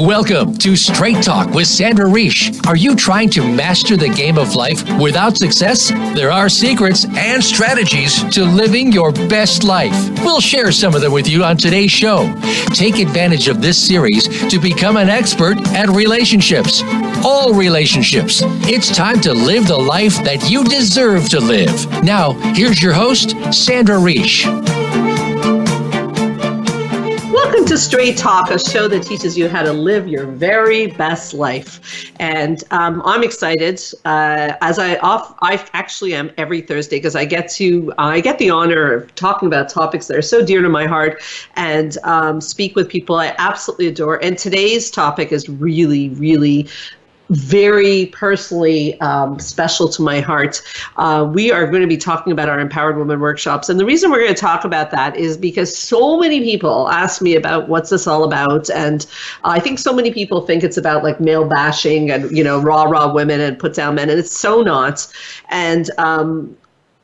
Welcome to Straight Talk with Sandra Reich. Are you trying to master the game of life without success? There are secrets and strategies to living your best life. We'll share some of them with you on today's show. Take advantage of this series to become an expert at relationships. All relationships. It's time to live the life that you deserve to live. Now, here's your host, Sandra Reich. Welcome to Straight Talk, a show that teaches you how to live your very best life. And I'm excited, as I actually am every Thursday, because I get the honor of talking about topics that are so dear to my heart and speak with people I absolutely adore. And today's topic is really, really very personally special to my heart. We are going to be talking about our Empowered Women workshops. And the reason we're going to talk about that is because so many people ask me about what's this all about. And I think so many people think it's about like male bashing and, rah women and put down men. And it's so not. And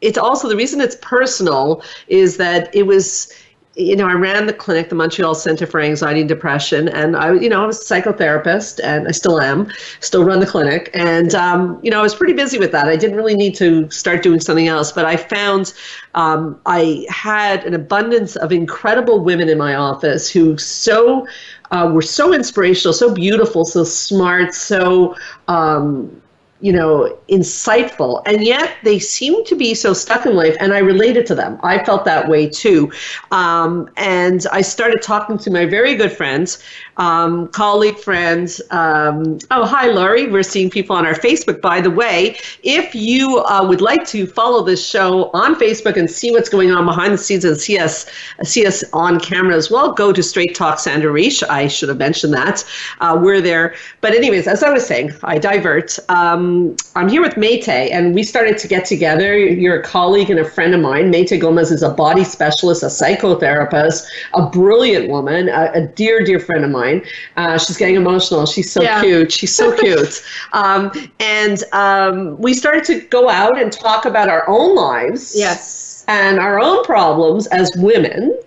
it's also, the reason it's personal is that it was, I ran the clinic, the Montreal Center for Anxiety and Depression, and I was a psychotherapist, and I still run the clinic. And, I was pretty busy with that. I didn't really need to start doing something else, but I found I had an abundance of incredible women in my office who were so inspirational, so beautiful, so smart, so insightful, and yet they seem to be so stuck in life, and I related to them. I felt that way too. And I started talking to my very good friends, colleague friends. Hi, Laurie. We're seeing people on our Facebook, by the way. If you would like to follow this show on Facebook and see what's going on behind the scenes and see us on camera as well, go to Straight Talk Sandra Reich. I should have mentioned that. We're there. But anyways, as I was saying, I divert. I'm here with Maite, and we started to get together. You're a colleague and a friend of mine. Maite Gomez is a body specialist, a psychotherapist, a brilliant woman, a dear, dear friend of mine. She's getting emotional. She's so cute. She's so cute. And we started to go out and talk about our own lives. Yes. And our own problems as women.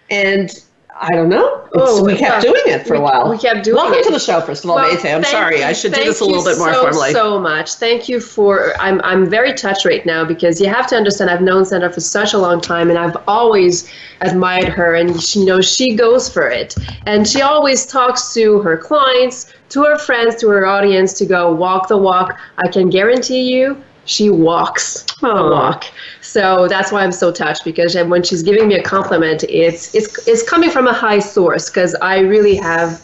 And I don't know. We kept doing it for a while. We kept doing it. Welcome to the show, first of all, Maite. I'm sorry. I should do this a little bit more formally. Thank you so much. Thank you for, I'm very touched right now, because you have to understand, I've known Sandra for such a long time, and I've always admired her, and she goes for it. And she always talks to her clients, to her friends, to her audience to go walk the walk. I can guarantee you, she walks the walk. So that's why I'm so touched, because when she's giving me a compliment, it's coming from a high source, because I really have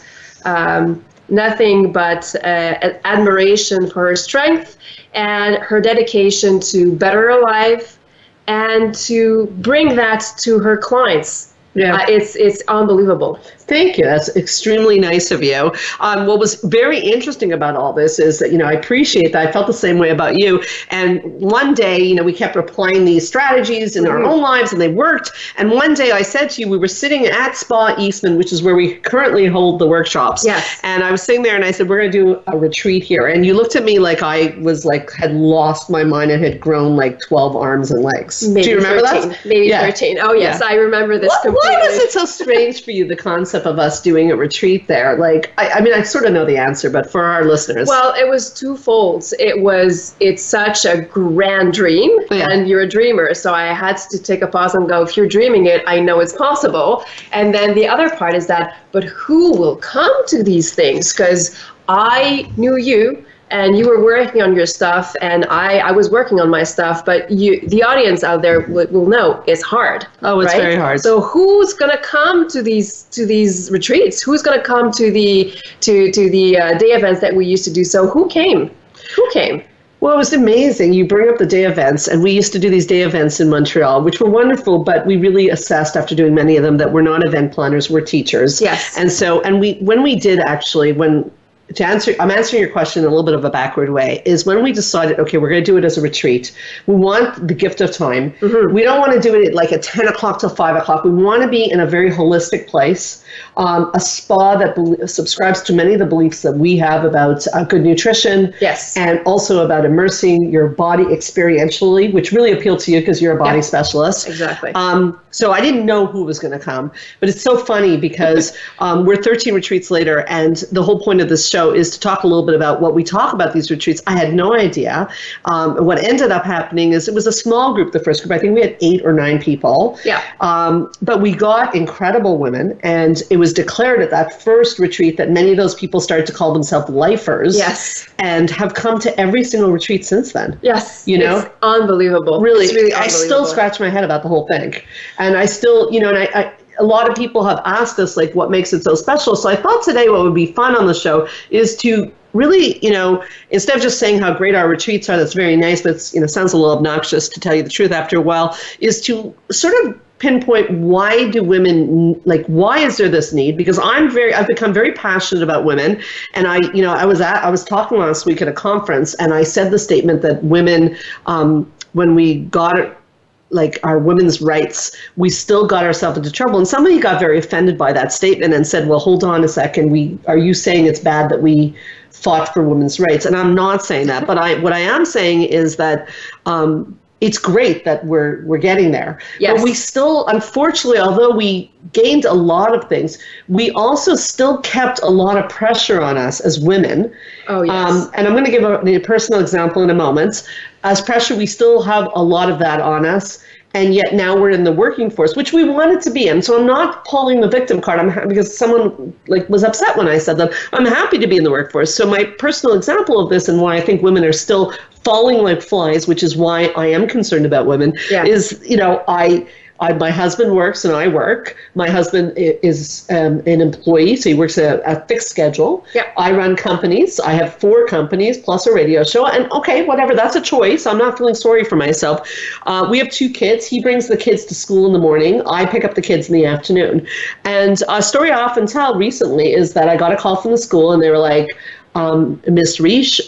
nothing but admiration for her strength and her dedication to better her life and to bring that to her clients. Yeah, it's unbelievable. Thank you. That's extremely nice of you. What was very interesting about all this is that, I appreciate that. I felt the same way about you. And one day, we kept applying these strategies in our own lives, and they worked. And one day I said to you, we were sitting at Spa Eastman, which is where we currently hold the workshops. Yes. And I was sitting there and I said, we're going to do a retreat here. And you looked at me like I was had lost my mind and had grown like 12 arms and legs. Maybe do you remember 13, that? Maybe 13. Oh, yes. Yeah. I remember this completely. Why was it so strange for you, the concept of us doing a retreat there? Like, I sort of know the answer, but for our listeners. Well, it was twofold. It's such a grand dream, and you're a dreamer. So I had to take a pause and go, if you're dreaming it, I know it's possible. And then the other part is that, but who will come to these things? Because I knew you, and you were working on your stuff, and I was working on my stuff, but the audience out there will know it's hard. Oh, it's very hard. So who's going to come to these retreats? Who's going to come to the day events that we used to do? So who came? Well, it was amazing. You bring up the day events, and we used to do these day events in Montreal, which were wonderful, but we really assessed after doing many of them that we're not event planners, we're teachers. Yes. And so, when we did actually, I'm answering your question in a little bit of a backward way, is when we decided, okay, we're going to do it as a retreat. We want the gift of time. Mm-hmm. We don't want to do it like at 10 o'clock till 5 o'clock. We want to be in a very holistic place, a spa that subscribes to many of the beliefs that we have about good nutrition. Yes. And also about immersing your body experientially, which really appealed to you because you're a body specialist. Exactly. So I didn't know who was going to come, but it's so funny because we're 13 retreats later, and the whole point of this show is to talk a little bit about what we talk about these retreats. I had no idea. What ended up happening is it was a small group, the first group. I think we had 8 or 9 people. Yeah. But we got incredible women, and it was declared at that first retreat that many of those people started to call themselves lifers. Yes. And have come to every single retreat since then. Yes. You know? It's unbelievable. Really, it's really I unbelievable. still scratch my head about the whole thing. And I still, you know, and I a lot of people have asked us, like, what makes it so special? So I thought today what would be fun on the show is to really, you know, instead of just saying how great our retreats are, that's very nice, but it's, you know, sounds a little obnoxious to tell you the truth after a while, is to sort of pinpoint why do women, like, why is there this need? Because I've become very passionate about women. And I was talking last week at a conference, and I said the statement that women, when we got like our women's rights, we still got ourselves into trouble. And somebody got very offended by that statement and said, well, hold on a second. Are you saying it's bad that we fought for women's rights? And I'm not saying that, but what I am saying is that it's great that we're getting there. Yes. But we still, unfortunately, although we gained a lot of things, we also still kept a lot of pressure on us as women. Oh, yes. And I'm going to give a personal example in a moment. As pressure, we still have a lot of that on us. And yet now we're in the working force, which we wanted to be in. So I'm not pulling the victim card. Because someone was upset when I said that. I'm happy to be in the workforce. So my personal example of this, and why I think women are still falling like flies, which is why I am concerned about women, is, you know, my husband works and I work. My husband is an employee, so he works a fixed schedule. Yeah. I run companies. I have 4 companies plus a radio show. And okay, whatever, that's a choice. I'm not feeling sorry for myself. We have 2 kids. He brings the kids to school in the morning. I pick up the kids in the afternoon. And a story I often tell recently is that I got a call from the school, and they were like, Miss Reich,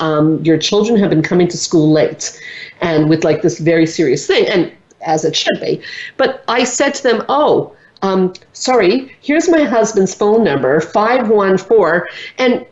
your children have been coming to school late, and with like this very serious thing. And as it should be. But I said to them, sorry, here's my husband's phone number, 514. And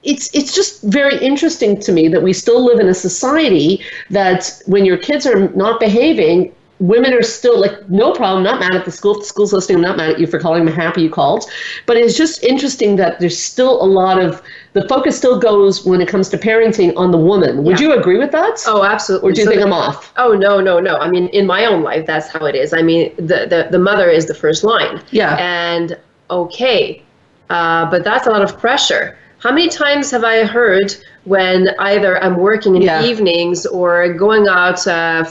it's just very interesting to me that we still live in a society that when your kids are not behaving, women are still like, no problem, not mad at the school. If the school's listening, I'm not mad at you for calling. I'm happy you called. But it's just interesting that there's still a lot of, the focus still goes when it comes to parenting on the woman. Would you agree with that? Oh, absolutely. Or do you think I'm off? Oh, no. I mean, in my own life, that's how it is. I mean, the mother is the first line. Yeah. And okay, but that's a lot of pressure. How many times have I heard when either I'm working in the evenings or going out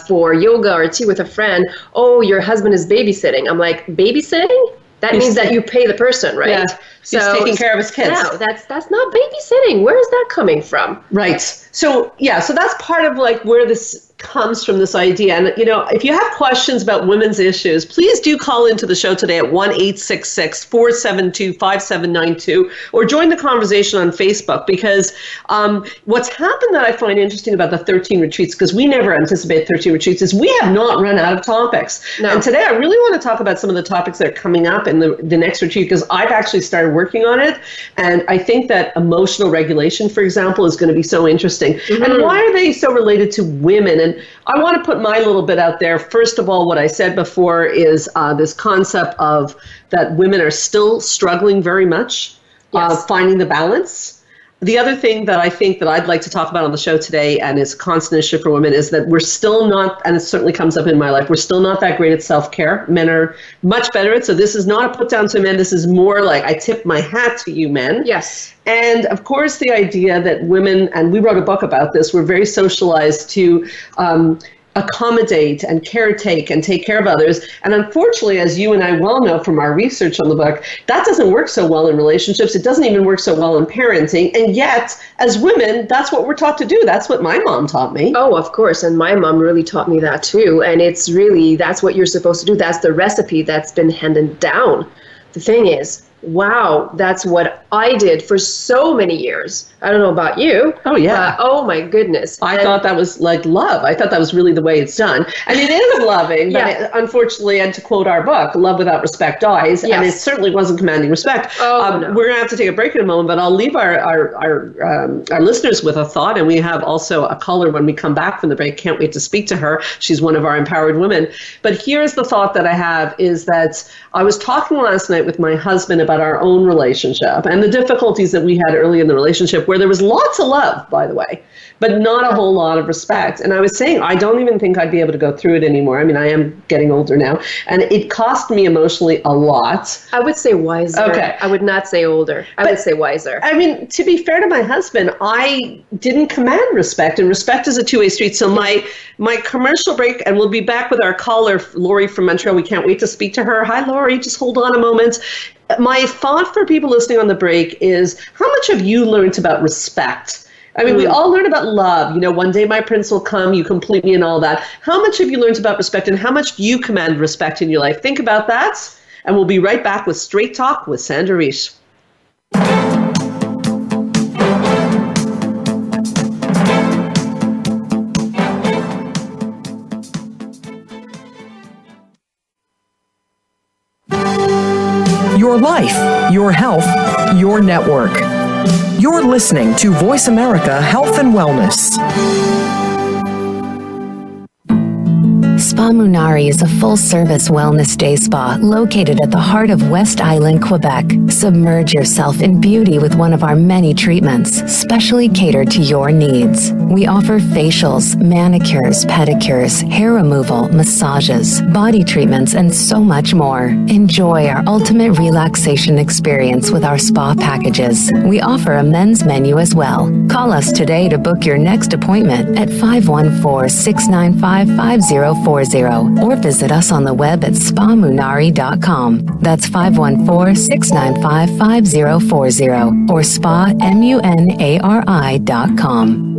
for yoga or tea with a friend, oh, your husband is babysitting. I'm like, babysitting? That means that you pay the person, right? Yeah. He's taking care of his kids. No, that's not babysitting. Where is that coming from? Right. So that's part of like where this comes from, this idea. And, you know, if you have questions about women's issues, please do call into the show today at 1-866-472-5792 or join the conversation on Facebook, because what's happened that I find interesting about the 13 retreats, because we never anticipate 13 retreats, is we have not run out of topics. No. And today I really want to talk about some of the topics that are coming up in the next retreat, because I've actually started working on it. And I think that emotional regulation, for example, is going to be so interesting. Mm-hmm. And why are they so related to women? And I want to put my little bit out there. First of all, what I said before is this concept of that women are still struggling very much, finding the balance. The other thing that I think that I'd like to talk about on the show today, and is a constant issue for women, is that we're still not, and it certainly comes up in my life, we're still not that great at self-care. Men are much better at it. So this is not a put down to men. This is more like, I tip my hat to you men. Yes. And of course, the idea that women, and we wrote a book about this, we're very socialized to accommodate and caretake and take care of others. And unfortunately, as you and I well know from our research on the book, that doesn't work so well in relationships. It doesn't even work so well in parenting. And yet, as women, that's what we're taught to do. That's what my mom taught me. Oh, of course. And my mom really taught me that too. And it's really, that's what you're supposed to do. That's the recipe that's been handed down. The thing is, wow, that's what I did for so many years. I don't know about you. Oh, yeah. Oh, my goodness. I thought that was like love. I thought that was really the way it's done. And it is loving, but unfortunately, and to quote our book, love without respect dies. Yes. And it certainly wasn't commanding respect. Oh, no. We're going to have to take a break in a moment, but I'll leave our listeners with a thought. And we have also a caller when we come back from the break. Can't wait to speak to her. She's one of our empowered women. But here's the thought that I have is that I was talking last night with my husband about our own relationship and the difficulties that we had early in the relationship, where there was lots of love, by the way, but not a whole lot of respect. And I was saying, I don't even think I'd be able to go through it anymore. I mean, I am getting older now, and it cost me emotionally a lot. I would say wiser. Okay. I would not say older. I would say wiser. I mean, to be fair to my husband, I didn't command respect, and respect is a two-way street. So my commercial break, and we'll be back with our caller, Lori from Montreal. We can't wait to speak to her. Hi, Lori. Just hold on a moment. My thought for people listening on the break is, how much have you learned about respect? I mean, we all learn about love. You know, one day my prince will come, you complete me and all that. How much have you learned about respect, and how much do you command respect in your life? Think about that, and we'll be right back with Straight Talk with Sandra Reich. Your life, your health, your network. You're listening to Voice America Health and Wellness. Spa Munari is a full-service wellness day spa located at the heart of West Island, Quebec. Submerge yourself in beauty with one of our many treatments, specially catered to your needs. We offer facials, manicures, pedicures, hair removal, massages, body treatments, and so much more. Enjoy our ultimate relaxation experience with our spa packages. We offer a men's menu as well. Call us today to book your next appointment at 514-695-5040 or visit us on the web at spamunari.com. That's 514-695-5040 or spamunari.com.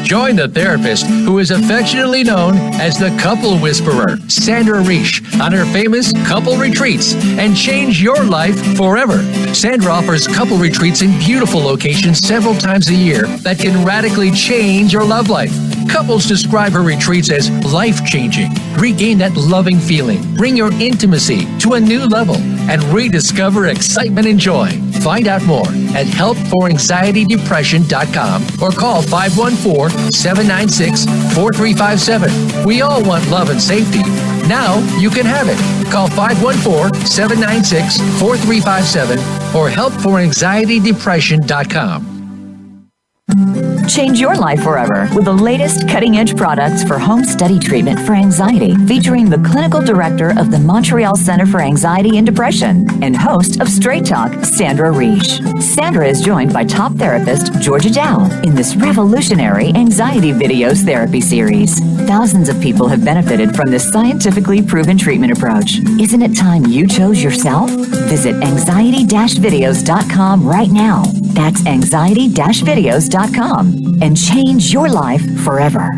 Join the therapist who is affectionately known as the Couple Whisperer, Sandra Reich, on her famous couple retreats, and change your life forever. Sandra offers couple retreats in beautiful locations several times a year that can radically change your love life. Couples describe her retreats as life-changing. Regain that loving feeling, bring your intimacy to a new level, and rediscover excitement and joy. Find out more at helpforanxietydepression.com or call 514-796-4357. We all want love and safety. Now you can have it. Call 514-796-4357 or helpforanxietydepression.com. Change your life forever with the latest cutting-edge products for home study treatment for anxiety, featuring the clinical director of the Montreal Center for Anxiety and Depression and host of Straight Talk, Sandra Reich. Sandra is joined by top therapist Georgia Dow in this revolutionary anxiety videos therapy series. Thousands of people have benefited from this scientifically proven treatment approach. Isn't it time you chose yourself? Visit anxiety-videos.com right now. That's anxiety-videos.com and change your life forever.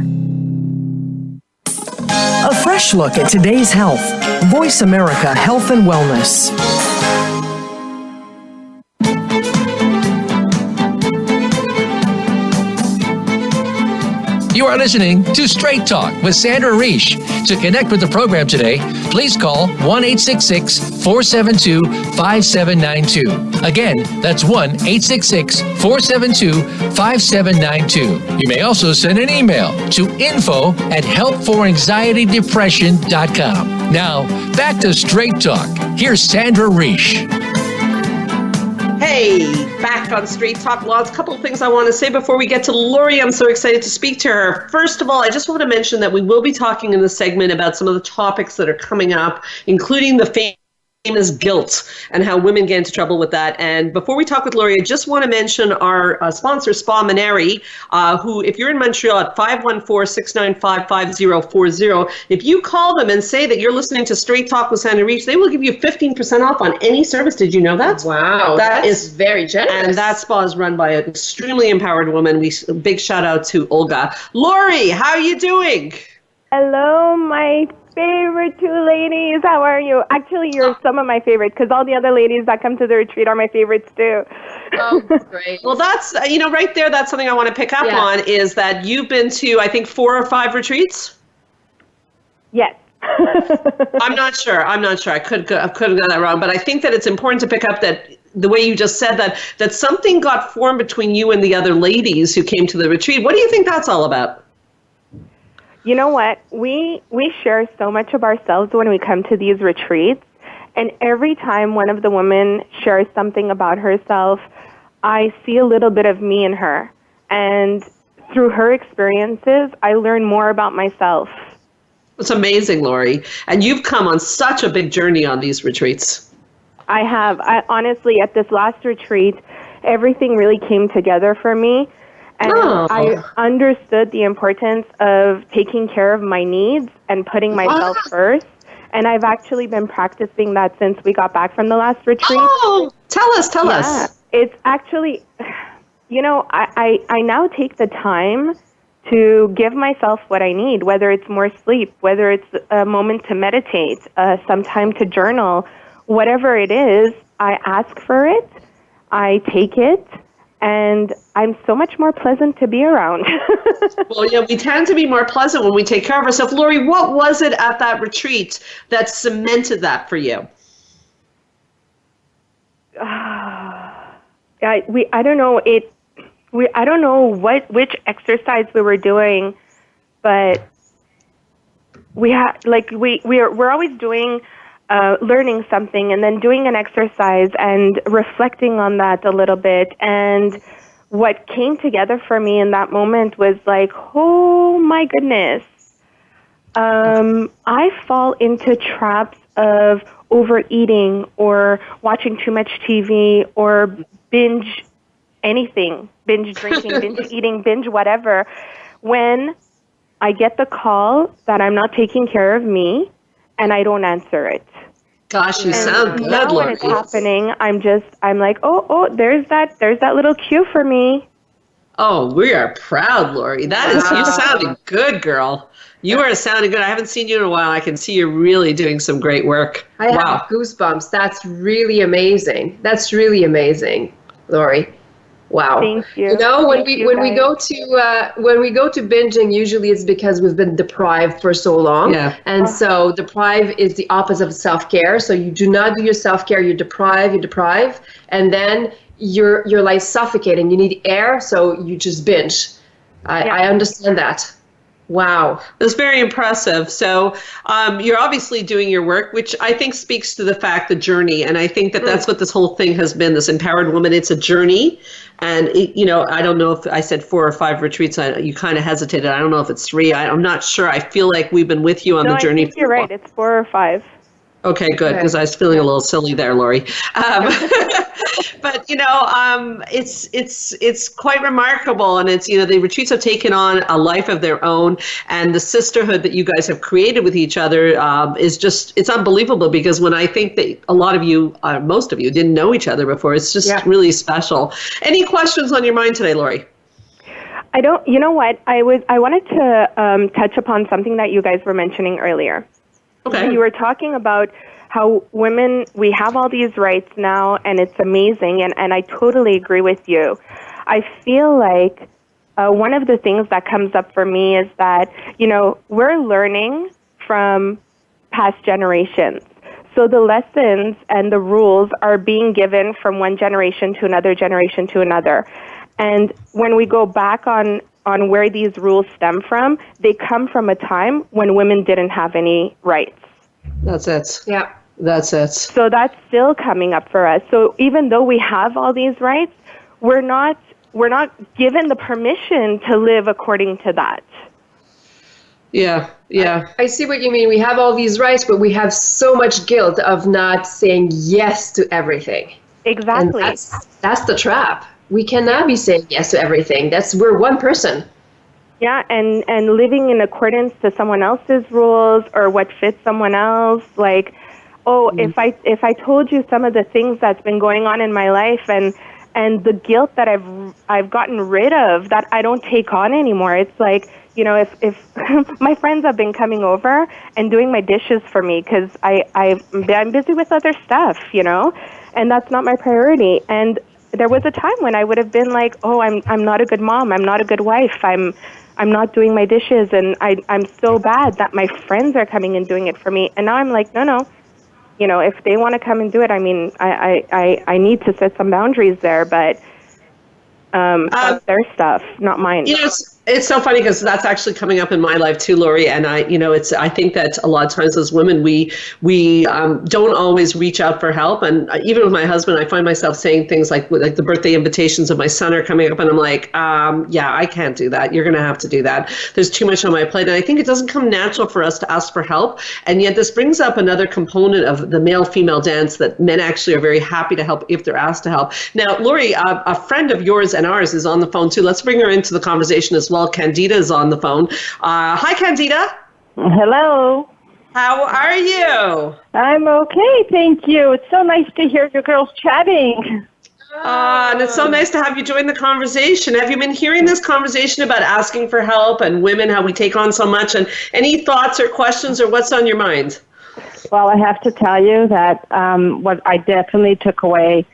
A fresh look at today's health. Voice America Health and Wellness. You are listening to Straight Talk with Sandra Reich. To connect with the program today, please call 1-866-472-5792. Again, that's 1-866-472-5792. You may also send an email to info@helpforanxietydepression.com. Now, back to Straight Talk. Here's Sandra Reich. Hey, back on Straight Talk. Well, a couple of things I want to say before we get to Lori. I'm so excited to speak to her. First of all, I just want to mention that we will be talking in this segment about some of the topics that are coming up, including the famous guilt and how women get into trouble with that. And before we talk with Lori, I just want to mention our sponsor, Spa Munari, who, if you're in Montreal at 514-695-5040, if you call them and say that you're listening to Straight Talk with Sandra Reich, they will give you 15% off on any service. Did you know that? Wow, that is very generous. And that spa is run by an extremely empowered woman. Big shout out to Olga. Lori, how are you doing? Hello, my favorite two ladies. How are you? Actually, you're some of my favorites because all the other ladies that come to the retreat are my favorites too. Oh, great. Well, that's, right there, that's something I want to pick up on is that you've been to, I think, 4 or 5 retreats? Yes. I'm not sure. I could have got that wrong, but I think that it's important to pick up that the way you just said that something got formed between you and the other ladies who came to the retreat. What do you think that's all about? You know what? We share so much of ourselves when we come to these retreats, and every time one of the women shares something about herself, I see a little bit of me in her, and through her experiences, I learn more about myself. It's amazing, Lori. And you've come on such a big journey on these retreats. I have. Honestly, at this last retreat, everything really came together for me. And I understood the importance of taking care of my needs and putting myself first. And I've actually been practicing that since we got back from the last retreat. Oh, tell us. It's actually, I now take the time to give myself what I need, whether it's more sleep, whether it's a moment to meditate, some time to journal, whatever it is, I ask for it, I take it, and I'm so much more pleasant to be around. Well, we tend to be more pleasant when we take care of ourselves. Lori, what was it at that retreat that cemented that for you? I don't know. I don't know which exercise we were doing, but we're always doing learning something and then doing an exercise and reflecting on that a little bit. And what came together for me in that moment was like, oh my goodness, I fall into traps of overeating or watching too much TV or binge anything, binge drinking, binge eating, binge whatever, when I get the call that I'm not taking care of me and I don't answer it. Gosh, you sound good, now Lori. when it's happening, I'm like, oh, there's that little cue for me. Oh, we are proud, Lori. That is, you sounding good, girl. You are sounding good. I haven't seen you in a while. I can see you're really doing some great work. I have goosebumps. That's really amazing. Lori. Wow. Thank you. When we go to binging, usually it's because we've been deprived for so long. Yeah. And so deprive is the opposite of self-care. So you do not do your self-care, you deprive, and then you're like suffocating. You need air, so you just binge. I understand that. Wow. That's very impressive. So you're obviously doing your work, which I think speaks to the fact, the journey. And I think that that's what this whole thing has been, this empowered woman. It's a journey. And, I don't know if I said 4 or 5 retreats. You kind of hesitated. I don't know if it's 3. I'm not sure. I feel like we've been with you on the journey. I think you're right. It's 4 or 5. Okay, good, because I was feeling a little silly there, Lori. But it's quite remarkable, and it's the retreats have taken on a life of their own, and the sisterhood that you guys have created with each other it's unbelievable. Because when I think that a lot of you, most of you, didn't know each other before, it's just really special. Any questions on your mind today, Lori? I don't. You know what? I wanted to touch upon something that you guys were mentioning earlier. Okay. You were talking about how women, we have all these rights now, and it's amazing, and I totally agree with you. I feel like one of the things that comes up for me is that, we're learning from past generations. So the lessons and the rules are being given from one generation to another generation to another. And when we go back on where these rules stem from, they come from a time when women didn't have any rights. That's it. Yeah. That's it. So that's still coming up for us. So even though we have all these rights, we're not given the permission to live according to that. Yeah. I see what you mean. We have all these rights, but we have so much guilt of not saying yes to everything. Exactly. And that's the trap. We cannot be saying yes to everything. We're one person. Yeah, and living in accordance to someone else's rules or what fits someone else. Like, if I told you some of the things that's been going on in my life and the guilt that I've gotten rid of that I don't take on anymore. It's like, you know, if my friends have been coming over and doing my dishes for me because I'm busy with other stuff, you know, and that's not my priority. And there was a time when I would have been like, oh, I'm not a good mom, I'm not a good wife, I'm not doing my dishes, and I'm so bad that my friends are coming and doing it for me. And now I'm like, no, you know, if they want to come and do it, I mean, I need to set some boundaries there, but that's their stuff, not mine. You know, it's so funny because that's actually coming up in my life too, Lori. And I think that a lot of times as women, we don't always reach out for help. And even with my husband, I find myself saying things like the birthday invitations of my son are coming up, and I'm like, yeah, I can't do that. You're going to have to do that. There's too much on my plate. And I think it doesn't come natural for us to ask for help. And yet this brings up another component of the male-female dance that men actually are very happy to help if they're asked to help. Now, Lori, a friend of yours and ours is on the phone too. Let's bring her into the conversation as well. Candida is on the phone. Hi, Candida. Hello. How are you? I'm okay, thank you. It's so nice to hear you girls chatting. And it's so nice to have you join the conversation. Have you been hearing this conversation about asking for help and women, how we take on so much? And any thoughts or questions or what's on your mind? Well, I have to tell you that what I definitely took away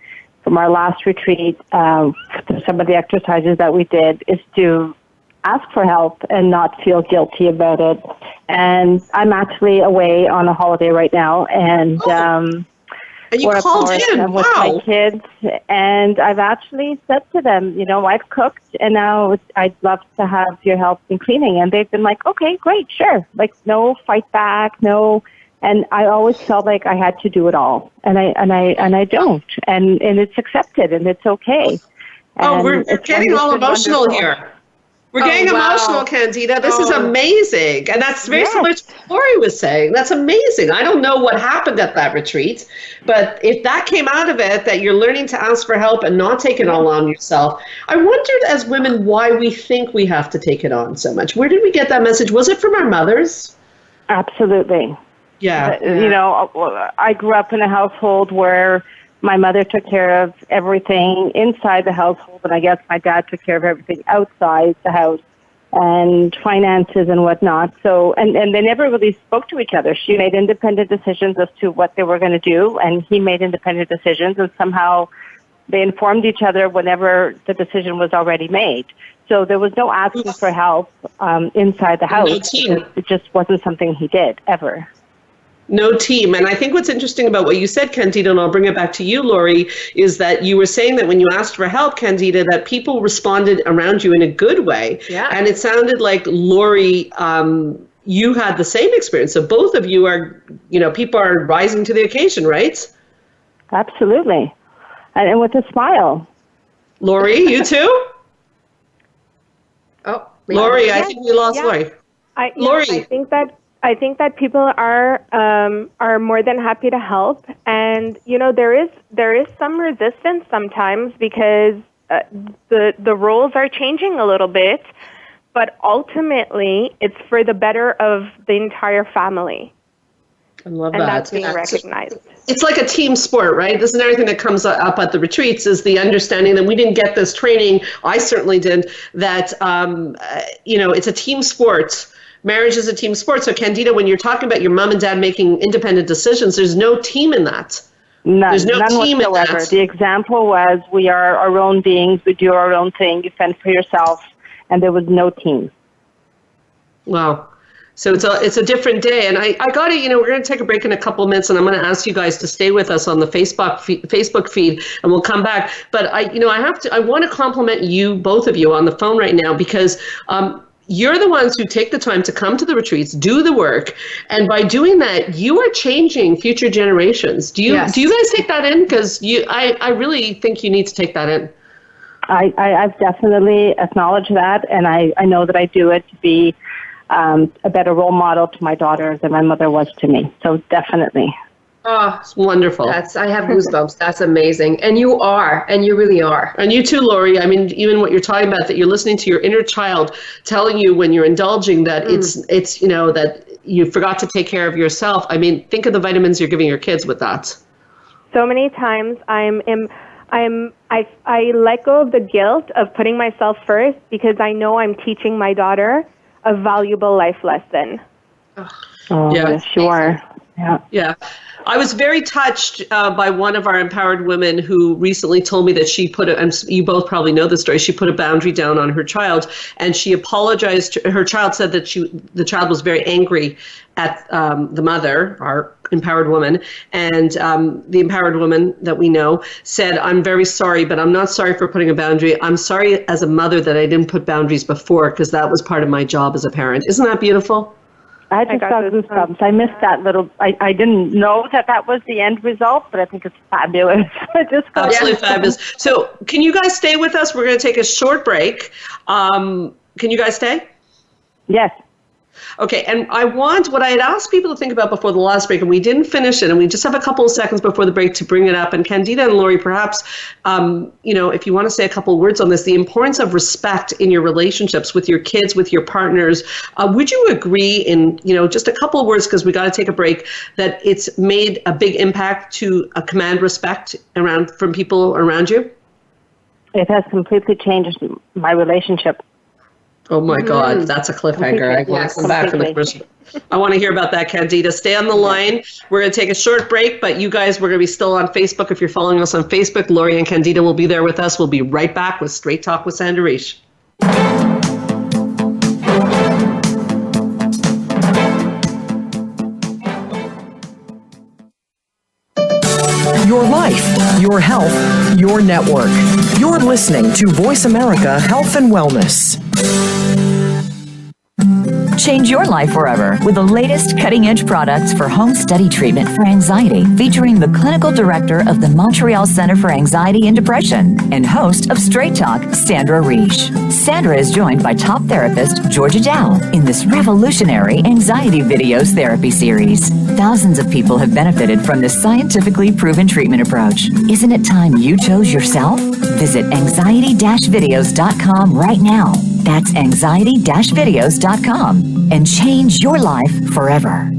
from our last retreat, some of the exercises that we did, is to ask for help and not feel guilty about it. And I'm actually away on a holiday right now, and you called in. I'm with my kids, and I've actually said to them, you know, I've cooked, and now I'd love to have your help in cleaning. And they've been like, okay, great, sure. Like, no fight back, no. And I always felt like I had to do it all, and I don't, and it's accepted, and it's okay. And we're getting all emotional wonderful. Here. We're getting emotional, Candida. This is amazing. And that's very similar to what Lori was saying. That's amazing. I don't know what happened at that retreat, but if that came out of it, that you're learning to ask for help and not take it all on yourself, I wondered as women why we think we have to take it on so much. Where did we get that message? Was it from our mothers? Absolutely. Yeah. You know, I grew up in a household where my mother took care of everything inside the household, and I guess my dad took care of everything outside the house and finances and whatnot. So, and they never really spoke to each other. She made independent decisions as to what they were going to do, and he made independent decisions, and somehow they informed each other whenever the decision was already made. So there was no asking for help inside the house. No team. It just wasn't something he did, ever. No team. And I think what's interesting about what you said, Candida, and I'll bring it back to you, Lori, is that you were saying that when you asked for help, Candida, that people responded around you in a good way. Yeah. And it sounded like, Lori, you had the same experience. So both of you are, you know, people are rising to the occasion, right? Absolutely. And with a smile. Lori, you too? Oh, Lori, I think we lost Lori. Lori. I think that people are more than happy to help, and you know there is some resistance sometimes because the roles are changing a little bit, but ultimately it's for the better of the entire family. I love and that. That's being recognized. It's like a team sport, right? This is everything that comes up at the retreats is the understanding that we didn't get this training. I certainly did. That you know, it's a team sport. Marriage is a team sport. So, Candida, when you're talking about your mom and dad making independent decisions, there's no team in that. There's no team whatsoever. in that. The example was we are our own beings. We do our own thing. You fend for yourself, and there was no team. Wow. So it's a different day, and I got to, you know, we're going to take a break in a couple of minutes, and I'm going to ask you guys to stay with us on the Facebook feed, and we'll come back. But I want to compliment you, both of you, on the phone right now because. You're the ones who take the time to come to the retreats, do the work, and by doing that, you are changing future generations. Do you guys take that in? Because I really think you need to take that in. I've definitely acknowledged that, and I know that I do it to be a better role model to my daughter than my mother was to me. So definitely. Oh, it's wonderful. I have goosebumps. That's amazing. And you really are. And you too, Lori. I mean, even what you're talking about, that you're listening to your inner child telling you when you're indulging that it's you know, that you forgot to take care of yourself. I mean, think of the vitamins you're giving your kids with that. So many times I let go of the guilt of putting myself first because I know I'm teaching my daughter a valuable life lesson. Oh, Yeah. sure. Yeah. Yeah. I was very touched by one of our empowered women who recently told me that she and you both probably know the story, she put a boundary down on her child, and she apologized. Her child said that the child was very angry at the mother, our empowered woman, and the empowered woman that we know said, "I'm very sorry, but I'm not sorry for putting a boundary. I'm sorry as a mother that I didn't put boundaries before, because that was part of my job as a parent." Isn't that beautiful? I just got goosebumps. I missed that little. I didn't know that was the end result, but I think it's fabulous. Absolutely fabulous. So, can you guys stay with us? We're going to take a short break. Can you guys stay? Yes. Okay, and what I had asked people to think about before the last break, and we didn't finish it, and we just have a couple of seconds before the break to bring it up. And Candida and Lori, perhaps, if you want to say a couple of words on this, the importance of respect in your relationships with your kids, with your partners. Would you agree in, just a couple of words, because we got to take a break, that it's made a big impact to command respect from people around you? It has completely changed my relationship. Oh my God, that's a cliffhanger. I want to come back from the commercial. I want to hear about that, Candida. Stay on the line. We're going to take a short break, but you guys, we're going to be still on Facebook. If you're following us on Facebook, Lori and Candida will be there with us. We'll be right back with Straight Talk with Sandra Reich. Your life, your health, your network. You're listening to Voice America Health and Wellness. Change your life forever with the latest cutting-edge products for home study treatment for anxiety, featuring the clinical director of the Montreal Center for Anxiety and Depression and host of Straight Talk, Sandra Reich. Sandra is joined by top therapist Georgia Dow in this revolutionary anxiety videos therapy series. Thousands of people have benefited from this scientifically proven treatment approach. Isn't it time you chose yourself? Visit anxiety-videos.com right now. That's anxiety-videos.com and change your life forever.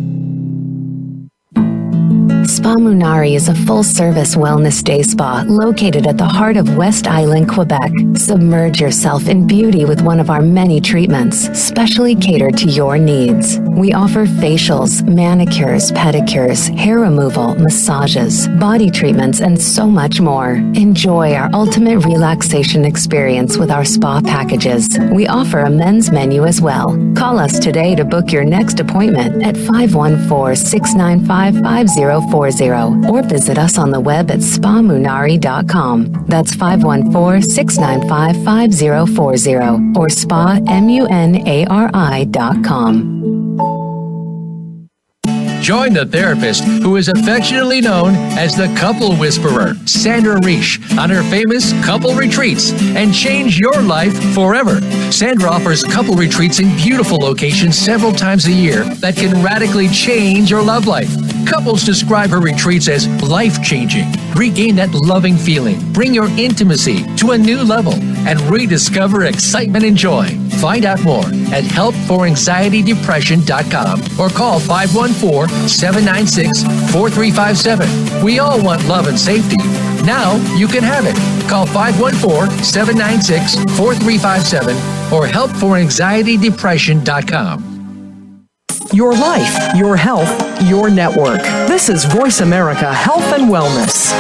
Spa Munari is a full-service wellness day spa located at the heart of West Island, Quebec. Submerge yourself in beauty with one of our many treatments, specially catered to your needs. We offer facials, manicures, pedicures, hair removal, massages, body treatments, and so much more. Enjoy our ultimate relaxation experience with our spa packages. We offer a men's menu as well. Call us today to book your next appointment at 514-695-5040 or visit us on the web at spamunari.com. That's 514-695-5040 or spamunari.com. Join the therapist who is affectionately known as the Couple Whisperer, Sandra Reich, on her famous couple retreats, and change your life forever. Sandra offers couple retreats in beautiful locations several times a year that can radically change your love life. Couples describe her retreats as life-changing. Regain that loving feeling, bring your intimacy to a new level, and rediscover excitement and joy. Find out more at helpforanxietydepression.com or call 514-796-4357. We all want love and safety. Now you can have it. Call 514-796-4357 or helpforanxietydepression.com. Your life, your health, your network. This is Voice America Health and Wellness.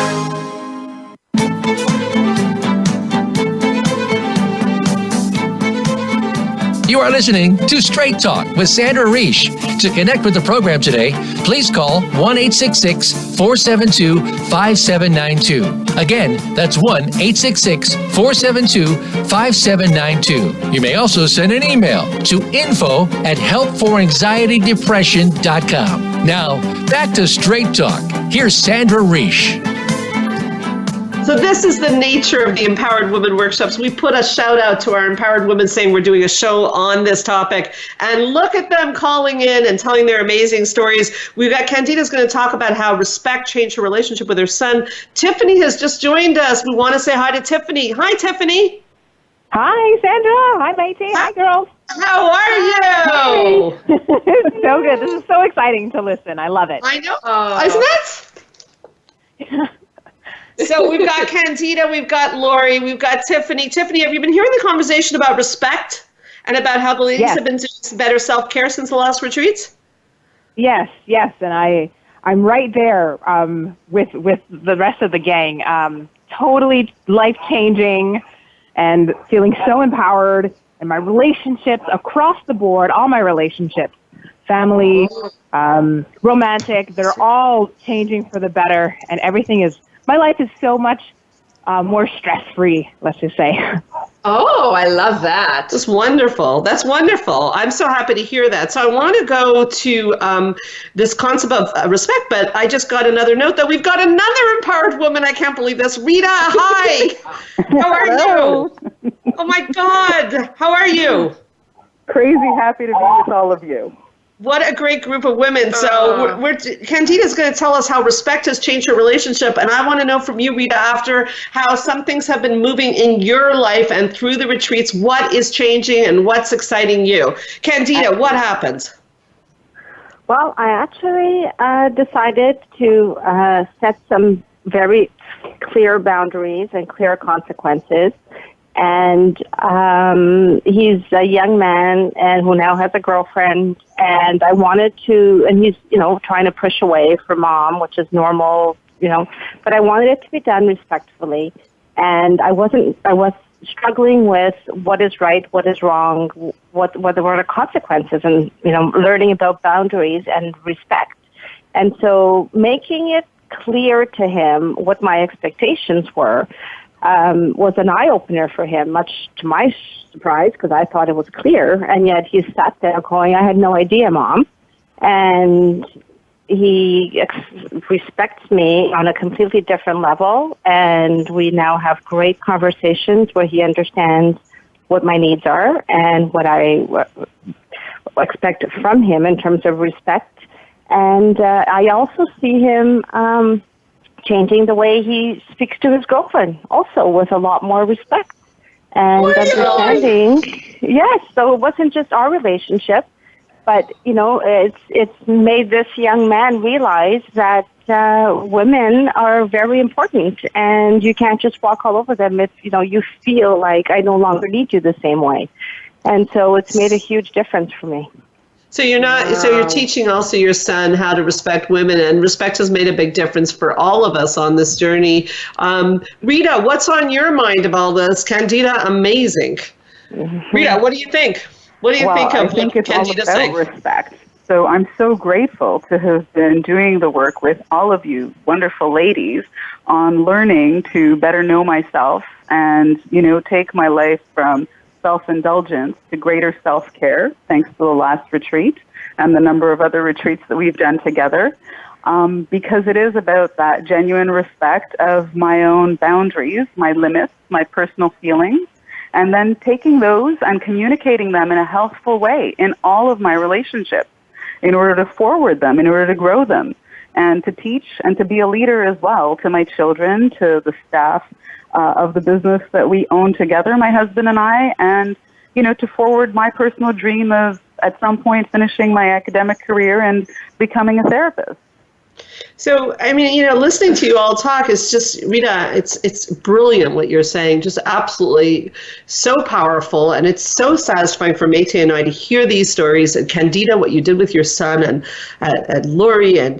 You are listening to Straight Talk with Sandra Reich. To connect with the program today, please call 1-866-472-5792. Again, that's 1-866-472-5792. You may also send an email to info@helpforanxietydepression.com. Now, back to Straight Talk. Here's Sandra Reich. So this is the nature of the Empowered Women Workshops. We put a shout out to our empowered women saying we're doing a show on this topic. And look at them calling in and telling their amazing stories. We've got Candida's going to talk about how respect changed her relationship with her son. Tiffany has just joined us. We want to say hi to Tiffany. Hi, Tiffany. Hi, Sandra. Hi, Maite. Hi, girls. How are you? It's so good. This is so exciting to listen. I love it. I know. Isn't it? So we've got Candida, we've got Lori, we've got Tiffany. Tiffany, have you been hearing the conversation about respect And about how the ladies have been doing better self-care since the last retreats? Yes, and I'm right there with the rest of the gang. Totally life-changing and feeling so empowered. And my relationships across the board, all my relationships, family, romantic, they're all changing for the better. And my life is so much more stress-free, let's just say. Oh, I love that. That's wonderful. That's wonderful. I'm so happy to hear that. So I want to go to this concept of respect, but I just got another note that we've got another empowered woman. I can't believe this. Rita, hi. How are you? Oh, my God. How are you? Crazy happy to be with all of you. What a great group of women. So Candida's going to tell us how respect has changed your relationship. And I want to know from you, Rita, after how some things have been moving in your life and through the retreats, what is changing and what's exciting you? Candida, what happened? Well, I actually decided to set some very clear boundaries and clear consequences. And he's a young man and who now has a girlfriend, and I wanted to, and he's, trying to push away from mom, which is normal, but I wanted it to be done respectfully. And I was struggling with what is right, what is wrong, what were the consequences, and, learning about boundaries and respect. And so making it clear to him what my expectations were, was an eye-opener for him, much to my surprise, because I thought it was clear, and yet he sat there going, I had no idea, Mom. And he respects me on a completely different level, and we now have great conversations where he understands what my needs are and what I expect from him in terms of respect. And I also see him changing the way he speaks to his girlfriend, also with a lot more respect and understanding. Yes, so it wasn't just our relationship, but it's made this young man realize that women are very important, and you can't just walk all over them if you feel like I no longer need you the same way. And so it's made a huge difference for me. So you're teaching also your son how to respect women, and respect has made a big difference for all of us on this journey. Rita, what's on your mind of all this? Candida, amazing. Mm-hmm. Rita, what do you think? What do you think of what Candida's saying? Respect. So I'm so grateful to have been doing the work with all of you wonderful ladies on learning to better know myself and, take my life from self-indulgence to greater self-care, thanks to the last retreat and the number of other retreats that we've done together, because it is about that genuine respect of my own boundaries, my limits, my personal feelings, and then taking those and communicating them in a healthful way in all of my relationships in order to forward them, in order to grow them, and to teach and to be a leader as well to my children, to the staff of the business that we own together, my husband and I, and, to forward my personal dream of, at some point, finishing my academic career and becoming a therapist. So, listening to you all talk is just, Rita, it's brilliant what you're saying, just absolutely so powerful. And it's so satisfying for Maite and I to hear these stories. And Candida, what you did with your son, and Lori and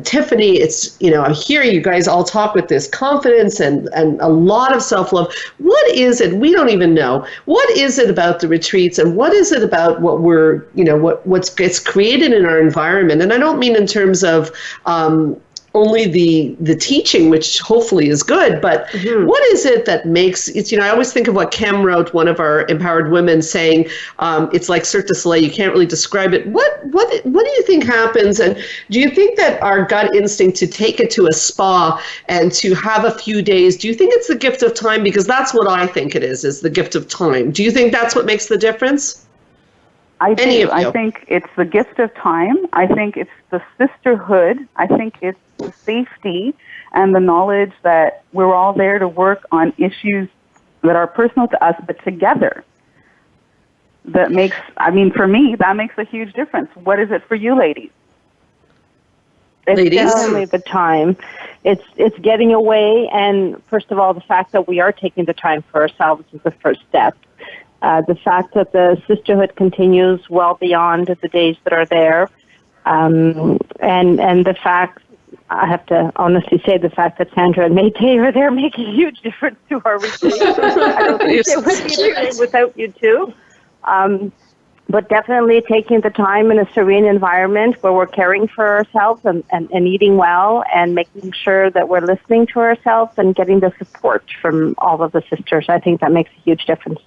Tiffany, it's, I'm hearing you guys all talk with this confidence and a lot of self-love. What is it? We don't even know. What is it about the retreats, and what is it about what we're, what gets created in our environment? And I don't mean in terms of only the teaching, which hopefully is good, but what is it that makes it, I always think of what Kim wrote, one of our empowered women, saying it's like Cirque du Soleil, you can't really describe it. What do you think happens? And do you think that our gut instinct to take it to a spa and to have a few days, do you think it's the gift of time? Because that's what I think it is the gift of time. Do you think that's what makes the difference? I do. I think it's the gift of time. I think it's the sisterhood. I think it's the safety and the knowledge that we're all there to work on issues that are personal to us, but together. That makes, for me, that makes a huge difference. What is it for you, ladies? It's definitely the time. It's getting away, and first of all, the fact that we are taking the time for ourselves is the first step. The fact that the sisterhood continues well beyond the days that are there. And the fact, I have to honestly say, the fact that Sandra and Maite are there make a huge difference to our retreat. I don't think it would be the same without you two. But definitely taking the time in a serene environment where we're caring for ourselves and eating well and making sure that we're listening to ourselves and getting the support from all of the sisters. I think that makes a huge difference.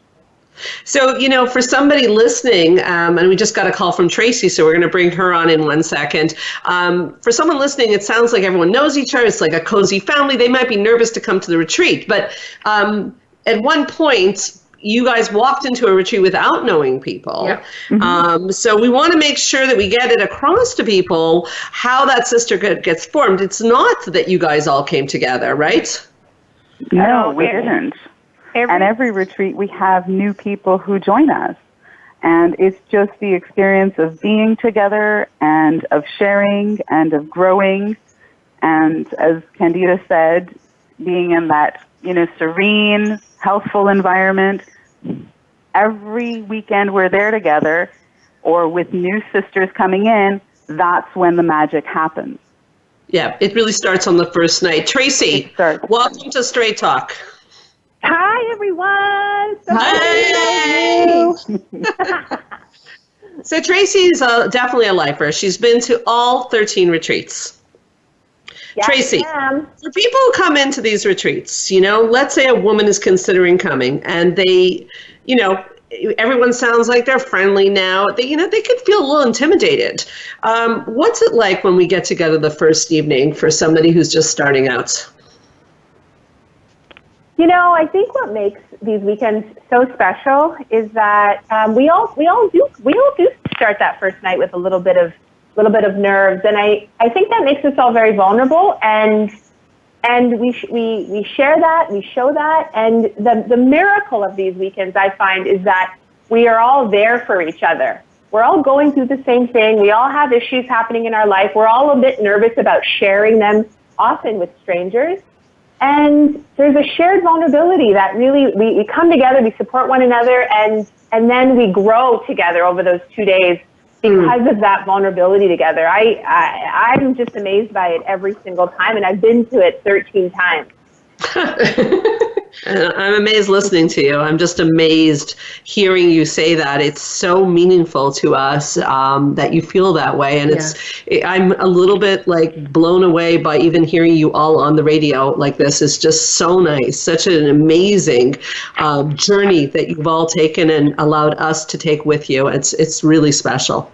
So, for somebody listening, and we just got a call from Tracy, so we're going to bring her on in 1 second. For someone listening, it sounds like everyone knows each other. It's like a cozy family. They might be nervous to come to the retreat. But at one point, you guys walked into a retreat without knowing people. Yeah. Mm-hmm. So we want to make sure that we get it across to people how that sisterhood gets formed. It's not that you guys all came together, right? No, we didn't. And every retreat, we have new people who join us. And it's just the experience of being together and of sharing and of growing. And as Candida said, being in that, serene, healthful environment. Every weekend we're there together, or with new sisters coming in, that's when the magic happens. Yeah, it really starts on the first night. Tracy, welcome to Straight Talk. Hi, everyone. So Hi. So Tracy's definitely a lifer. She's been to all 13 retreats. Yes, Tracy, for people who come into these retreats, let's say a woman is considering coming and they, everyone sounds like they're friendly now. They could feel a little intimidated. What's it like when we get together the first evening for somebody who's just starting out? I think what makes these weekends so special is that we all do start that first night with a little bit of nerves, and I think that makes us all very vulnerable, and we share that, we show that, and the miracle of these weekends, I find, is that we are all there for each other. We're all going through the same thing. We all have issues happening in our life. We're all a bit nervous about sharing them, often with strangers, and there's a shared vulnerability that really we come together, we support one another, and then we grow together over those 2 days. Because of that vulnerability together. I'm just amazed by it every single time, and I've been to it 13 times. I'm amazed listening to you. I'm just amazed hearing you say that. It's so meaningful to us that you feel that way. And I'm a little bit blown away by even hearing you all on the radio like this. It's just so nice. Such an amazing journey that you've all taken and allowed us to take with you. It's really special.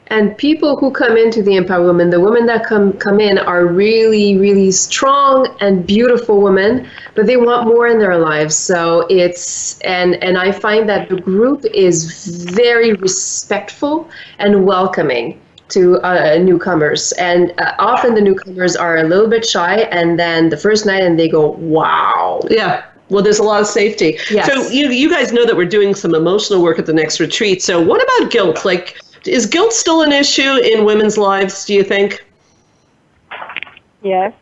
And people who come into the Empowered Women, the women that come in are really, really strong and beautiful women, but they want more in their lives. So and I find that the group is very respectful and welcoming to newcomers. And often the newcomers are a little bit shy, and then the first night and they go, wow. Yeah. Well, there's a lot of safety. Yes. So you guys know that we're doing some emotional work at the next retreat. So what about guilt? Is guilt still an issue in women's lives, do you think? Yes,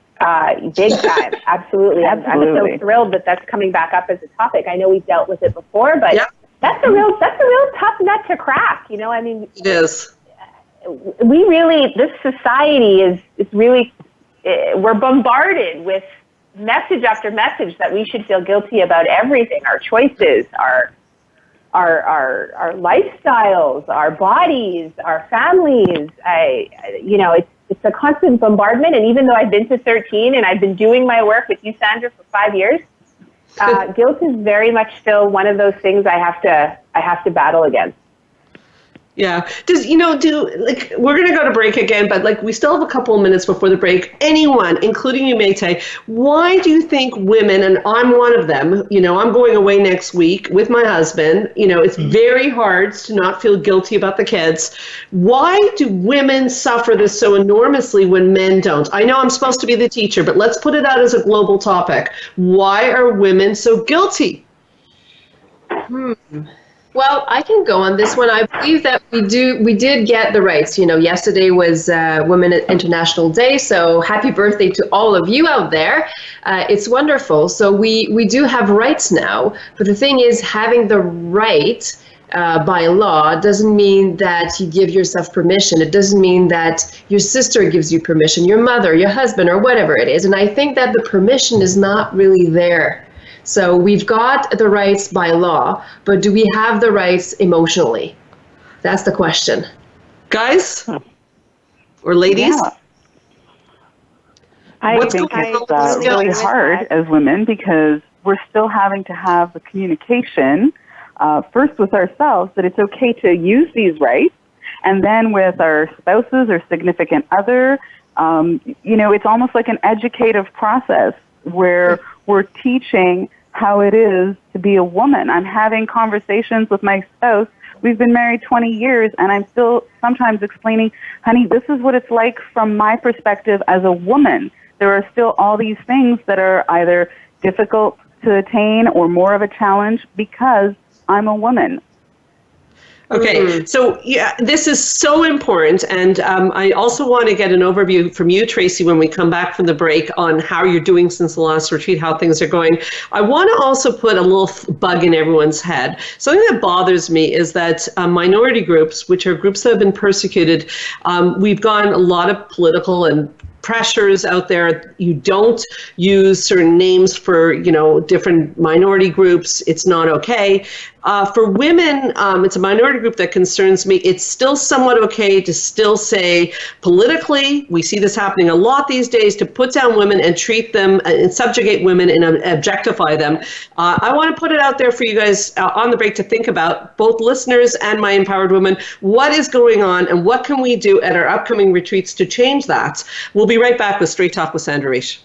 big time. Absolutely. I'm so thrilled that that's coming back up as a topic. I know we've dealt with it before, but that's a real tough nut to crack. It is. This society is really, we're bombarded with message after message that we should feel guilty about everything, our choices, our lifestyles, our bodies, our families. It's a constant bombardment. And even though I've been to 13 and I've been doing my work with you, Sandra, for 5 years, guilt is very much still one of those things I have to battle against. Yeah. We're going to go to break again, but we still have a couple of minutes before the break. Anyone, including you, Maite, why do you think women, and I'm one of them, I'm going away next week with my husband, it's very hard to not feel guilty about the kids. Why do women suffer this so enormously when men don't? I know I'm supposed to be the teacher, but let's put it out as a global topic. Why are women so guilty? Well, I can go on this one. I believe that we did get the rights. Yesterday was Women International Day, so happy birthday to all of you out there. It's wonderful. So we do have rights now, but the thing is, having the right by law doesn't mean that you give yourself permission. It doesn't mean that your sister gives you permission, your mother, your husband, or whatever it is. And I think that the permission is not really there. So we've got the rights by law, but do we have the rights emotionally? That's the question. Guys or ladies? Yeah. I think it's really hard as women because we're still having to have the communication first with ourselves that it's okay to use these rights, and then with our spouses or significant other. It's almost like an educative process where we're teaching how it is to be a woman. I'm having conversations with my spouse. We've been married 20 years, and I'm still sometimes explaining, honey, this is what it's like from my perspective as a woman. There are still all these things that are either difficult to attain or more of a challenge because I'm a woman. Okay, so yeah, this is so important, and I also want to get an overview from you, Tracy, when we come back from the break on how you're doing since the last retreat, how things are going. I want to also put a little bug in everyone's head. Something that bothers me is that minority groups, which are groups that have been persecuted, we've gotten a lot of political and pressures out there. You don't use certain names for, different minority groups. It's not okay. For women, it's a minority group that concerns me. It's still somewhat okay to still say politically, we see this happening a lot these days, to put down women and treat them and subjugate women and objectify them. I want to put it out there for you guys on the break to think about, both listeners and my empowered women, what is going on and what can we do at our upcoming retreats to change that? We'll be right back with Straight Talk with Sandra Reich.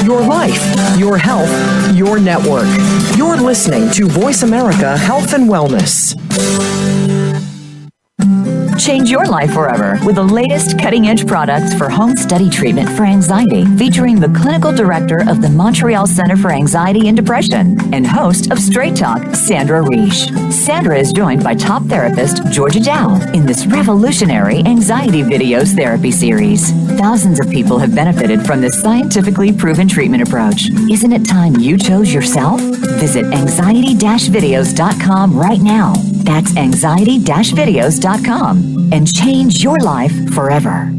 Your life, your health, your network. You're listening to Voice America Health and Wellness. Change your life forever with the latest cutting-edge products for home study treatment for anxiety, featuring the clinical director of the Montreal Center for Anxiety and Depression and host of Straight Talk, Sandra Reich. Sandra is joined by top therapist Georgia Dow in this revolutionary anxiety videos therapy series. Thousands of people have benefited from this scientifically proven treatment approach. Isn't it time you chose yourself? Visit anxiety-videos.com right now. That's anxiety-videos.com and change your life forever.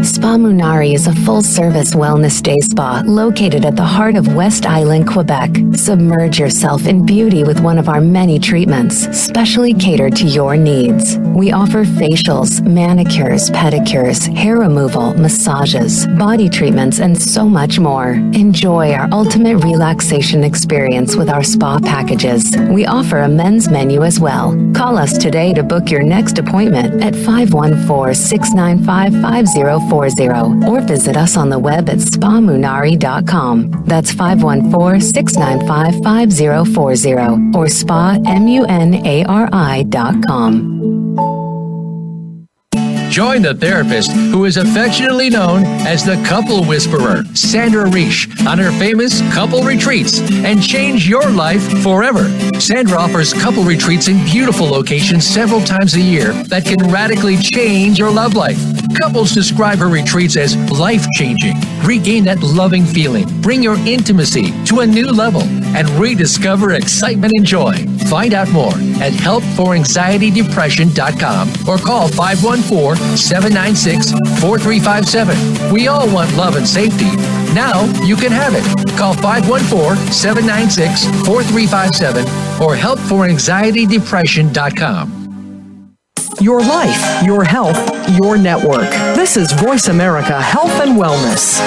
Spa Munari is a full-service wellness day spa located at the heart of West Island, Quebec. Submerge yourself in beauty with one of our many treatments, specially catered to your needs. We offer facials, manicures, pedicures, hair removal, massages, body treatments, and so much more. Enjoy our ultimate relaxation experience with our spa packages. We offer a men's menu as well. Call us today to book your next appointment at 514-695-5040 or visit us on the web at spamunari.com. That's 514-695-5040 or spamunari.com. Join the therapist who is affectionately known as the Couple Whisperer, Sandra Reich, on her famous couple retreats, and change your life forever. Sandra offers couple retreats in beautiful locations several times a year that can radically change your love life. Couples describe her retreats as life-changing. Regain that loving feeling, bring your intimacy to a new level, and rediscover excitement and joy. Find out more at helpforanxietydepression.com or call 514-796-4357. We all want love and safety. Now you can have it. Call 514-796-4357 or helpforanxietydepression.com. Your life, your health, your network. This is Voice America Health and Wellness.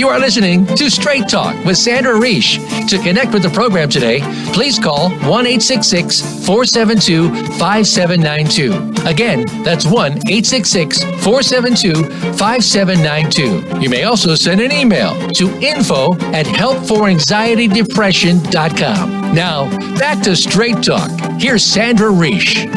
You are listening to Straight Talk with Sandra Reich. To connect with the program today, please call 1-866-472-5792. Again, that's 1-866-472-5792. You may also send an email to info@helpforanxietydepression.com. Now, back to Straight Talk. Here's Sandra Reich.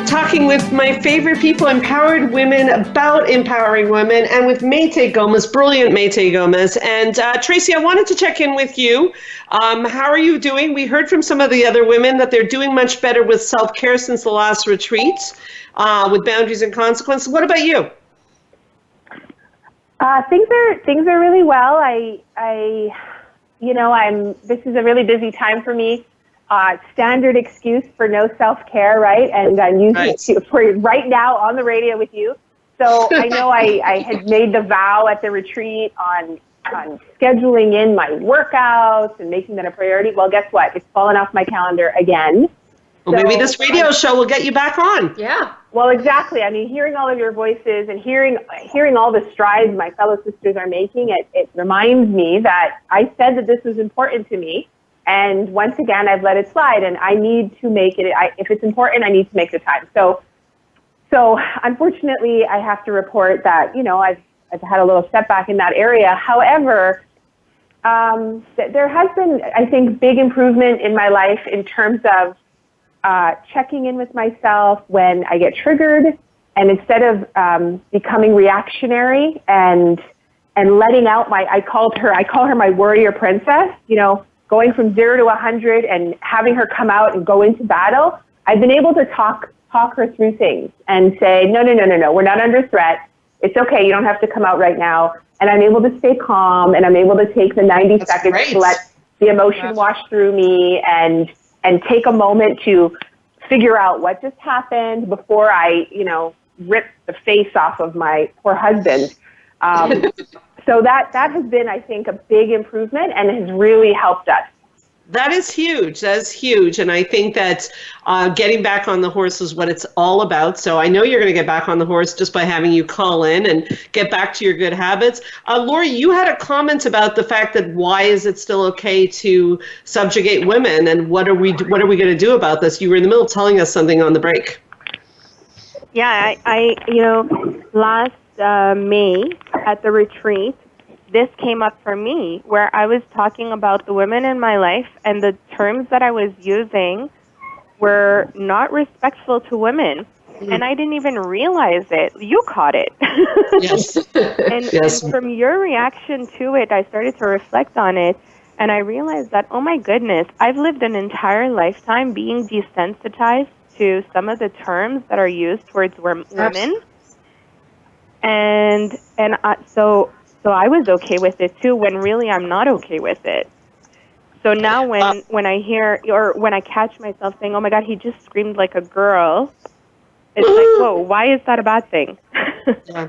Talking with my favorite people, empowered women, about empowering women, and with Maite Gomez, brilliant Maite Gomez. And Tracy, I wanted to check in with you. How are you doing? We heard from some of the other women that they're doing much better with self-care since the last retreat, with boundaries and consequences. What about you? Things are really well. This is a really busy time for me. Standard excuse for no self-care, right? And I'm using it for right now on the radio with you. So I know I had made the vow at the retreat on scheduling in my workouts and making that a priority. Well, guess what? It's fallen off my calendar again. Well, maybe this radio show will get you back on. Yeah. Well, exactly. I mean, hearing all of your voices and hearing all the strides my fellow sisters are making, it reminds me that I said that this was important to me. And once again, I've let it slide, and I need to make it. If it's important, I need to make the time. So unfortunately, I have to report that I've had a little setback in that area. However, there has been, I think, big improvement in my life in terms of checking in with myself when I get triggered, and instead of becoming reactionary and letting out I call her my warrior princess. Going from 0 to 100 and having her come out and go into battle, I've been able to talk her through things and say, no, we're not under threat. It's okay. You don't have to come out right now. And I'm able to stay calm, and I'm able to take the 90 seconds to let the emotion wash through me and take a moment to figure out what just happened before I, rip the face off of my poor husband. So that has been, I think, a big improvement and has really helped us. That is huge. That is huge. And I think that getting back on the horse is what it's all about. So I know you're going to get back on the horse just by having you call in and get back to your good habits. Lori, you had a comment about the fact that why is it still okay to subjugate women, and what are we going to do about this? You were in the middle of telling us something on the break. Yeah, I last May at the retreat, this came up for me where I was talking about the women in my life, and the terms that I was using were not respectful to women. And I didn't even realize it. You caught it. Yes. And from your reaction to it, I started to reflect on it, and I realized that, oh my goodness, I've lived an entire lifetime being desensitized to some of the terms that are used towards women. And so I was okay with it too, when really I'm not okay with it. So now when I hear, or when I catch myself saying, oh my God, he just screamed like a girl, it's like, whoa, why is that a bad thing? Yeah.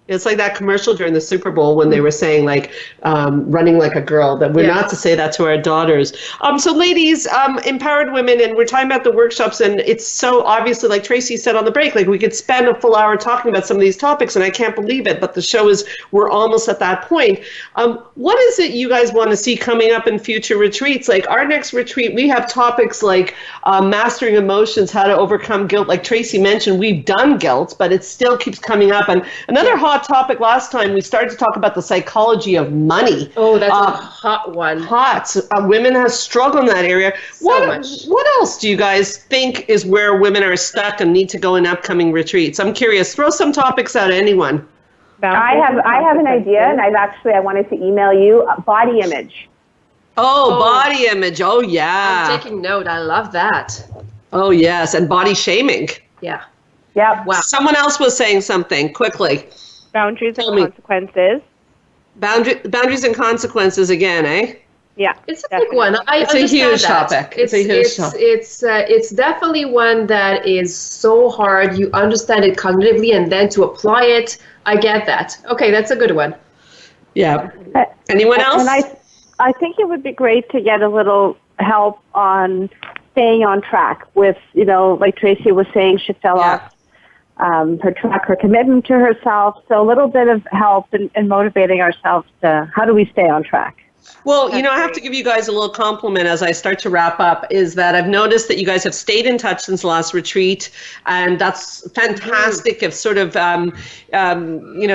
It's like that commercial during the Super Bowl when they were saying, like, running like a girl, that we're not to say that to our daughters. So ladies, empowered women, and we're talking about the workshops, and it's so obviously, like Tracy said on the break, like we could spend a full hour talking about some of these topics, and I can't believe it, but the show is, we're almost at that point. What is it you guys want to see coming up in future retreats? Like our next retreat, we have topics like mastering emotions, how to overcome guilt. Like Tracy mentioned, we've done guilt, but it still keeps coming up. And another hot topic last time, we started to talk about the psychology of money. Oh, that's a hot one. Hot. Women have struggled in that area. What else do you guys think is where women are stuck and need to go in upcoming retreats? I'm curious. Throw some topics out at anyone. I have an idea, and I wanted to email you. Body image. Oh, body image. Oh, yeah. I'm taking note. I love that. Oh, yes. And body shaming. Yeah. Yep. Wow. Someone else was saying something. Quickly. Boundaries and consequences. Boundaries and consequences again, eh? Yeah. It's a big one. It's a huge topic. It's a huge topic. It's definitely one that is so hard. You understand it cognitively, and then to apply it, I get that. Okay, that's a good one. Yeah. Anyone else? And I think it would be great to get a little help on staying on track with, like Tracy was saying, she fell off her track, her commitment to herself. So a little bit of help in motivating ourselves to how do we stay on track. Well, I have to give you guys a little compliment as I start to wrap up, is that I've noticed that you guys have stayed in touch since the last retreat, and that's fantastic of sort of,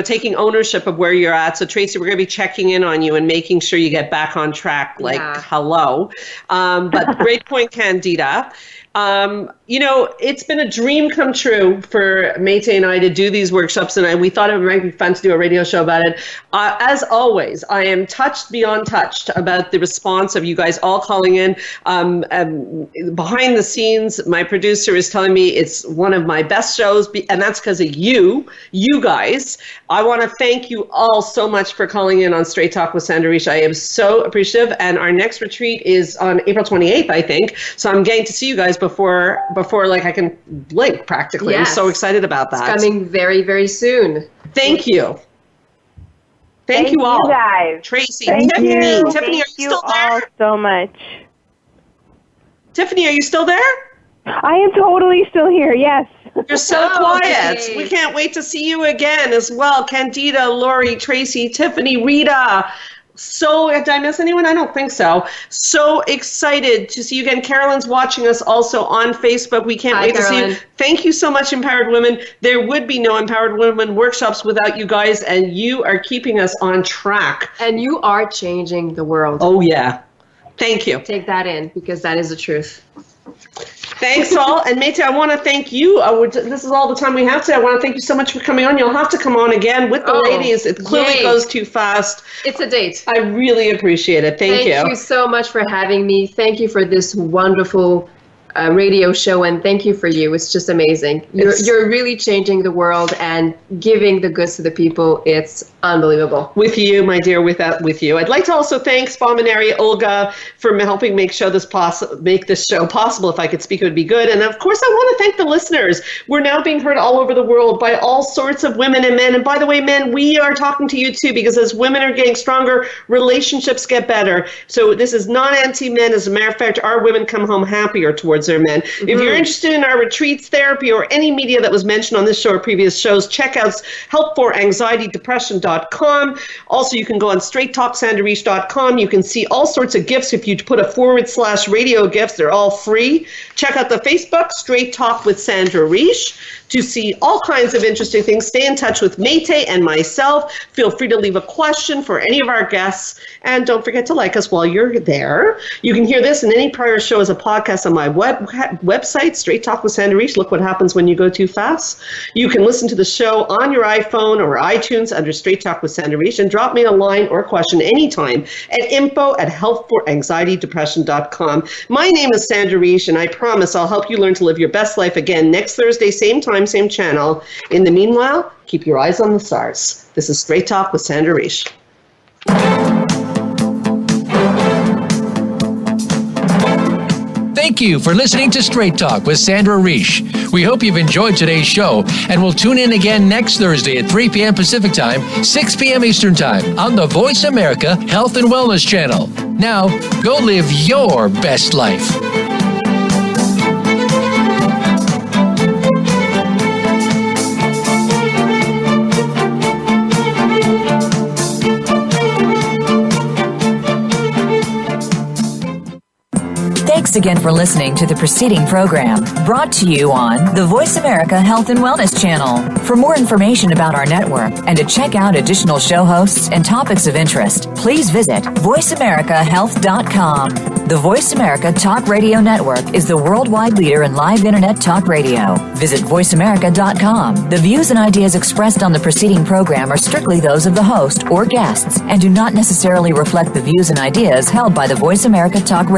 taking ownership of where you're at. So, Tracy, we're going to be checking in on you and making sure you get back on track, hello. But great point, Candida. It's been a dream come true for Maite and I to do these workshops, and we thought it might be fun to do a radio show about it. As always, I am touched beyond touched about the response of you guys all calling in. Behind the scenes, my producer is telling me it's one of my best shows, and that's because of you guys. I want to thank you all so much for calling in on Straight Talk with Sandra Reich. I am so appreciative, and our next retreat is on April 28th, I think. So I'm getting to see you guys before I can blink practically. Yes. I'm so excited about that. It's coming very, very soon. Thank you. Thank you all. Guys. Tracy, Thank Tiffany, you. Tiffany, are you still there? All so much. Tiffany, are you still there? I am totally still here, yes. You're so quiet. Okay. We can't wait to see you again as well. Candida, Lori, Tracy, Tiffany, Rita. So, did I miss anyone? I don't think so. So excited to see you again. Carolyn's watching us also on Facebook. We can't wait to see you. Thank you so much, Empowered Women. There would be no Empowered Women workshops without you guys, and you are keeping us on track. And you are changing the world. Oh, yeah. Thank you. Take that in, because that is the truth. Thanks all. And Maite, I want to thank you. This is all the time we have today. I want to thank you so much for coming on. You'll have to come on again with the ladies. It clearly goes too fast. It's a date. I really appreciate it. Thank you. Thank you so much for having me. Thank you for this wonderful radio show, and thank you for you. It's just amazing. You're really changing the world and giving the goods to the people. It's unbelievable. With you, my dear, with you. I'd like to also thank Spaminary Olga for helping make this show possible. If I could speak, it would be good. And of course, I want to thank the listeners. We're now being heard all over the world by all sorts of women and men. And by the way, men, we are talking to you too, because as women are getting stronger, relationships get better. So this is not anti-men. As a matter of fact, our women come home happier towards their men. Mm-hmm. If you're interested in our retreats, therapy, or any media that was mentioned on this show or previous shows, check out helpforanxietydepression.com. Also, you can go on straighttalksandareach.com. You can see all sorts of gifts. If you put a /radio gifts, they're all free. Check out the Facebook, Straight Talk with Sandra Reich, to see all kinds of interesting things. Stay in touch with Maite and myself. Feel free to leave a question for any of our guests. And don't forget to like us while you're there. You can hear this and any prior show as a podcast on my website, Straight Talk with Sandra Reich. Look what happens when you go too fast. You can listen to the show on your iPhone or iTunes under Straight Talk with Sandra Reich, and drop me a line or question anytime at info@helpforanxietydepression.com. My name is Sandra Reich, and I promise I'll help you learn to live your best life again next Thursday, same time, same channel. In the meanwhile, keep your eyes on the stars. This is Straight Talk with Sandra Reich. Thank you for listening to Straight Talk with Sandra Reich. We hope you've enjoyed today's show, and we'll tune in again next Thursday at 3 p.m. Pacific Time, 6 p.m. Eastern Time on the Voice America Health and Wellness Channel. Now, go live your best life. Thanks again for listening to the preceding program, brought to you on the Voice America Health and Wellness Channel. For more information about our network and to check out additional show hosts and topics of interest, please visit voiceamericahealth.com. The Voice America Talk Radio Network is the worldwide leader in live Internet talk radio. Visit voiceamerica.com. The views and ideas expressed on the preceding program are strictly those of the host or guests and do not necessarily reflect the views and ideas held by the Voice America Talk Radio